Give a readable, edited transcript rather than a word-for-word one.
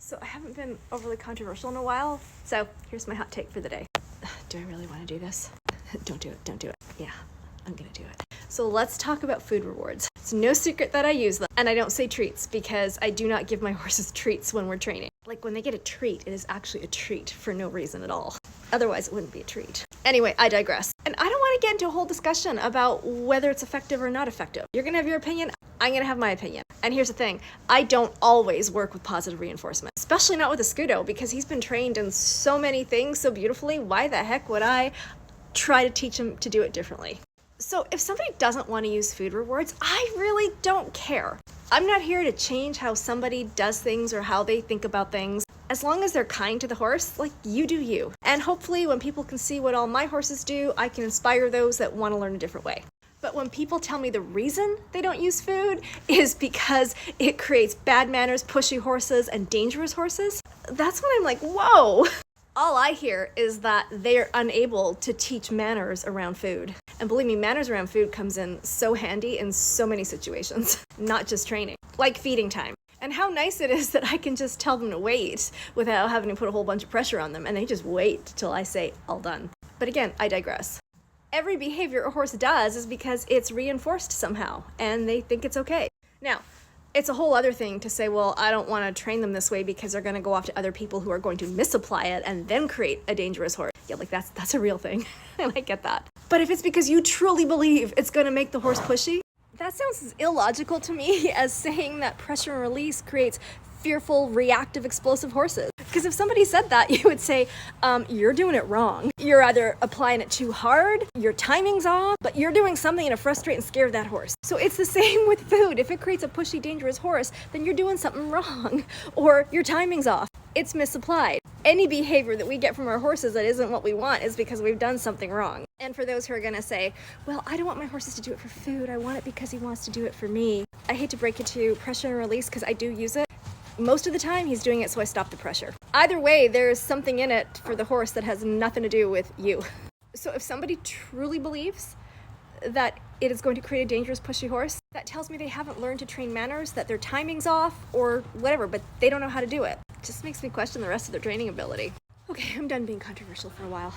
So I haven't been overly controversial in a while, so here's my hot take for the day. Do I really want to do this? Don't do it, don't do it. Yeah, I'm gonna do it. So let's talk about food rewards. It's no secret that I use them, and I don't say treats because I do not give my horses treats when we're training. Like when they get a treat, it is actually a treat for no reason at all. Otherwise, it wouldn't be a treat. Anyway, I digress. And I don't want to get into a whole discussion about whether it's effective or not effective. You're gonna have your opinion, I'm gonna have my opinion. And here's the thing, I don't always work with positive reinforcement, especially not with a Scudo, because he's been trained in so many things so beautifully. Why the heck would I try to teach him to do it differently? So if somebody doesn't want to use food rewards, I really don't care. I'm not here to change how somebody does things or how they think about things. As long as they're kind to the horse, like, you do you. And hopefully when people can see what all my horses do, I can inspire those that want to learn a different way. But when people tell me the reason they don't use food is because it creates bad manners, pushy horses, and dangerous horses, that's when I'm like, whoa! All I hear is that they're unable to teach manners around food. And believe me, manners around food comes in so handy in so many situations, not just training, like feeding time. And how nice it is that I can just tell them to wait without having to put a whole bunch of pressure on them, and they just wait till I say, all done. But again, I digress. Every behavior a horse does is because it's reinforced somehow, and they think it's okay. Now, it's a whole other thing to say, well, I don't want to train them this way because they're going to go off to other people who are going to misapply it and then create a dangerous horse. Yeah, like that's a real thing, and I get that. But if it's because you truly believe it's going to make the horse pushy, that sounds as illogical to me as saying that pressure and release creates fearful, reactive, explosive horses. Because if somebody said that, you would say, you're doing it wrong. You're either applying it too hard, your timing's off, but you're doing something to frustrate and scare that horse. So it's the same with food. If it creates a pushy, dangerous horse, then you're doing something wrong, or your timing's off. It's misapplied. Any behavior that we get from our horses that isn't what we want is because we've done something wrong. And for those who are gonna say, well, I don't want my horses to do it for food, I want it because he wants to do it for me. I hate to break it to you, pressure and release, because I do use it. Most of the time, he's doing it so I stop the pressure. Either way, there's something in it for the horse that has nothing to do with you. So if somebody truly believes that it is going to create a dangerous, pushy horse, that tells me they haven't learned to train manners, that their timing's off, or whatever, but they don't know how to do it. It just makes me question the rest of their training ability. Okay, I'm done being controversial for a while.